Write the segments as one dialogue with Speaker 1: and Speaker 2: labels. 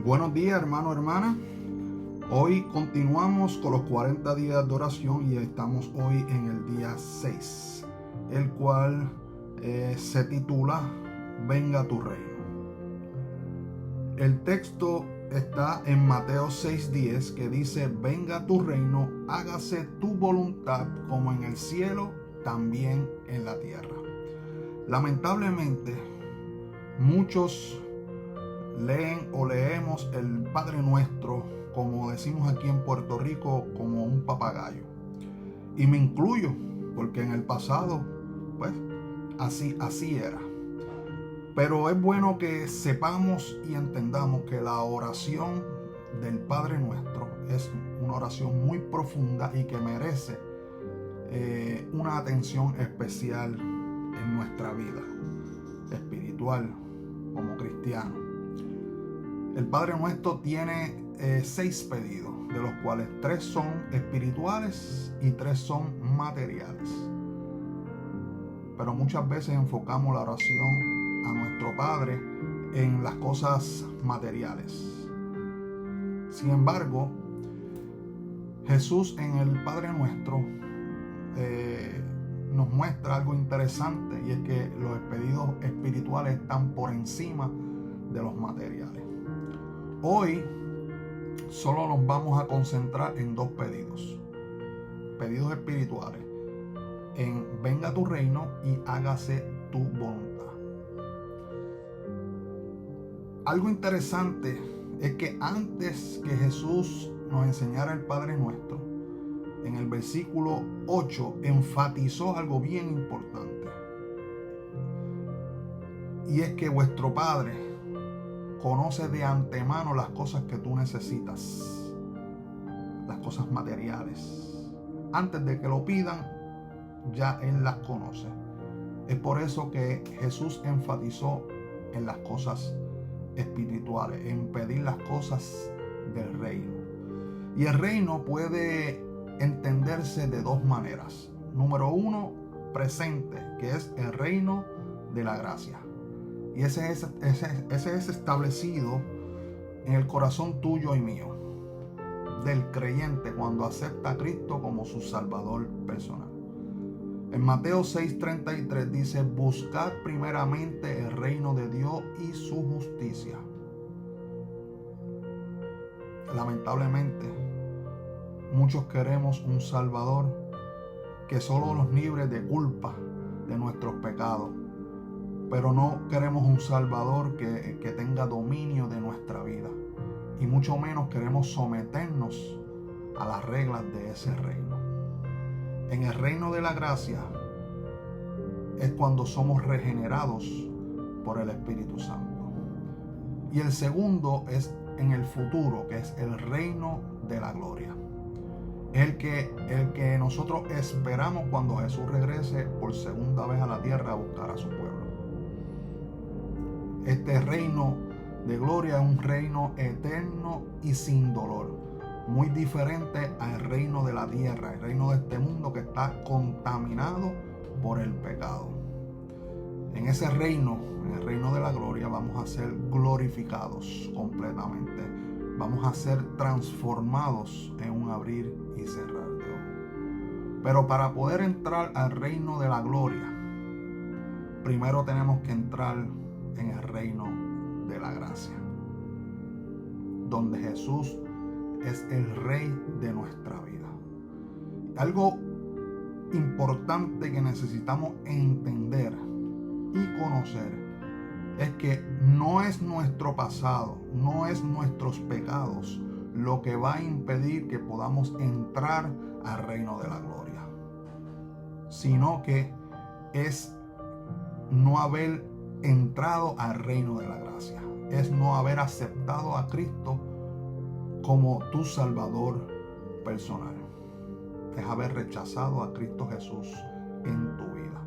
Speaker 1: Buenos días, hermano, hermana. Hoy continuamos con los 40 días de oración y estamos hoy en el día 6, el cual se titula Venga tu reino. El texto está en Mateo 6:10, que dice: venga tu reino, hágase tu voluntad como en el cielo, también en la tierra. Lamentablemente, muchos leen o leemos el Padre Nuestro, como decimos aquí en Puerto Rico, como un papagayo. Y me incluyo, porque en el pasado, pues, así era. Pero es bueno que sepamos y entendamos que la oración del Padre Nuestro es una oración muy profunda y que merece una atención especial en nuestra vida espiritual como cristiano. El Padre Nuestro tiene 6 pedidos, de los cuales 3 son espirituales y 3 son materiales. Pero muchas veces enfocamos la oración a nuestro Padre en las cosas materiales. Sin embargo, Jesús en el Padre Nuestro nos muestra algo interesante, y es que los pedidos espirituales están por encima de los materiales. Hoy solo nos vamos a concentrar en 2 pedidos espirituales, en venga tu reino y hágase tu voluntad. Algo interesante es que antes que Jesús nos enseñara el Padre Nuestro, en el versículo 8 enfatizó algo bien importante, y es que vuestro Padre conoce de antemano las cosas que tú necesitas, las cosas materiales. Antes de que lo pidan, ya Él las conoce. Es por eso que Jesús enfatizó en las cosas espirituales, en pedir las cosas del reino. Y el reino puede entenderse de 2 maneras. Número 1, presente, que es el reino de la gracia. Y ese es establecido en el corazón tuyo y mío, del creyente, cuando acepta a Cristo como su Salvador personal. En Mateo 6:33 dice: buscad primeramente el reino de Dios y su justicia. Lamentablemente, muchos queremos un Salvador que solo nos libre de culpa de nuestros pecados, pero no queremos un Salvador que tenga dominio de nuestra vida, y mucho menos queremos someternos a las reglas de ese reino. En el reino de la gracia es cuando somos regenerados por el Espíritu Santo. Y el segundo es en el futuro, que es el reino de la gloria. El que nosotros esperamos cuando Jesús regrese por segunda vez a la tierra a buscar a su pueblo. Este reino de gloria es un reino eterno y sin dolor, muy diferente al reino de la tierra, el reino de este mundo que está contaminado por el pecado. En ese reino, en el reino de la gloria, vamos a ser glorificados completamente. Vamos a ser transformados en un abrir y cerrar de ojos. Pero para poder entrar al reino de la gloria, primero tenemos que entrar en el reino de la gracia, donde Jesús es el Rey de nuestra vida. Algo importante que necesitamos entender y conocer es que no es nuestro pasado, no es nuestros pecados lo que va a impedir que podamos entrar al reino de la gloria, sino que es no haber entrado al reino de la gracia, es no haber aceptado a Cristo como tu Salvador personal, es haber rechazado a Cristo Jesús en tu vida.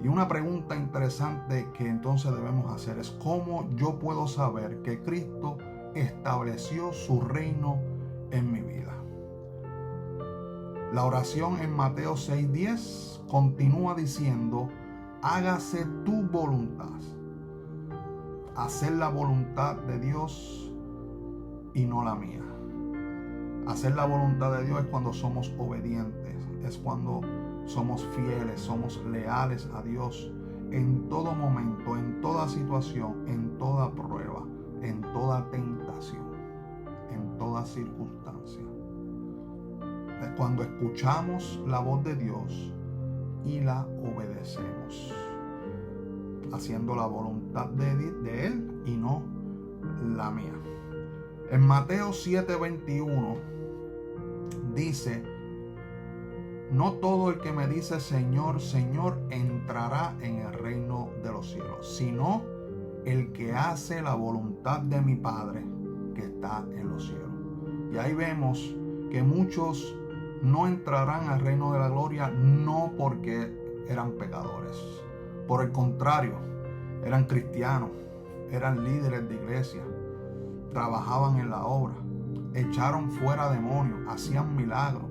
Speaker 1: Y una pregunta interesante que entonces debemos hacer es: ¿cómo yo puedo saber que Cristo estableció su reino en mi vida? La oración en Mateo 6:10 continúa diciendo: hágase tu voluntad. Hacer la voluntad de Dios y no la mía. Hacer la voluntad de Dios es cuando somos obedientes, es cuando somos fieles, somos leales a Dios en todo momento, en toda situación, en toda prueba, en toda tentación, en toda circunstancia. Es cuando escuchamos la voz de Dios y la obedecemos, haciendo la voluntad de Él y no la mía. En Mateo 7:21 dice: no todo el que me dice Señor, Señor entrará en el reino de los cielos, sino el que hace la voluntad de mi Padre que está en los cielos. Y ahí vemos que muchos no entrarán al reino de la gloria no porque eran pecadores. Por el contrario, eran cristianos, eran líderes de iglesia, trabajaban en la obra, echaron fuera demonios, hacían milagros.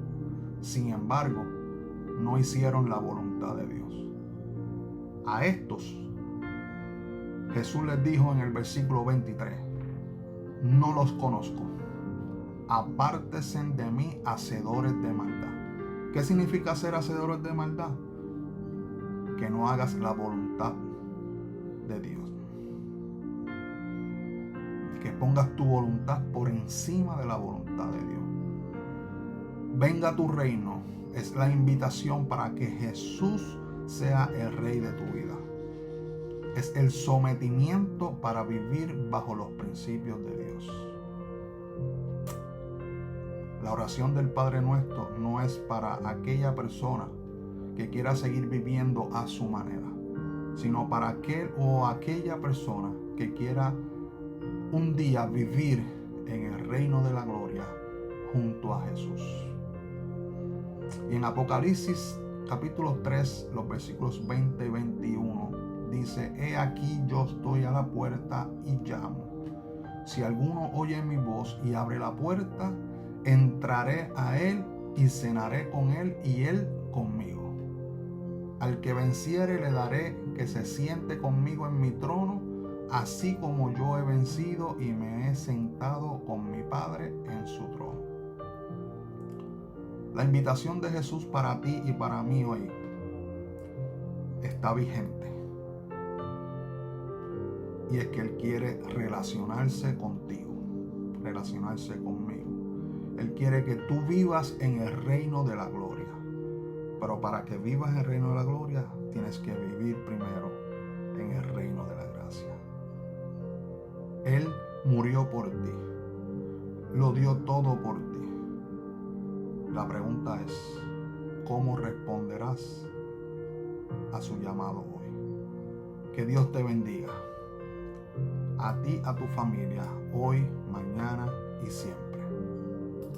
Speaker 1: Sin embargo, no hicieron la voluntad de Dios. A estos, Jesús les dijo en el versículo 23: no los conozco, apártense de mí, hacedores de maldad. ¿Qué significa ser hacedores de maldad? Que no hagas la voluntad de Dios, que pongas tu voluntad por encima de la voluntad de Dios. Venga tu reino es la invitación para que Jesús sea el rey de tu vida. Es el sometimiento para vivir bajo los principios de Dios. La oración del Padre Nuestro no es para aquella persona que quiera seguir viviendo a su manera, sino para aquel o aquella persona que quiera un día vivir en el reino de la gloria junto a Jesús. Y en Apocalipsis capítulo 3, los versículos 20 y 21, dice: he aquí yo estoy a la puerta y llamo. Si alguno oye mi voz y abre la puerta, entraré a él y cenaré con él y él conmigo. Al que venciere le daré que se siente conmigo en mi trono, así como yo he vencido y me he sentado con mi Padre en su trono. La invitación de Jesús para ti y para mí hoy está vigente. Y es que Él quiere relacionarse contigo, relacionarse conmigo. Él quiere que tú vivas en el reino de la gloria. Pero para que vivas en el reino de la gloria, tienes que vivir primero en el reino de la gracia. Él murió por ti. Lo dio todo por ti. La pregunta es: ¿cómo responderás a su llamado hoy? Que Dios te bendiga. A ti, a tu familia, hoy, mañana y siempre.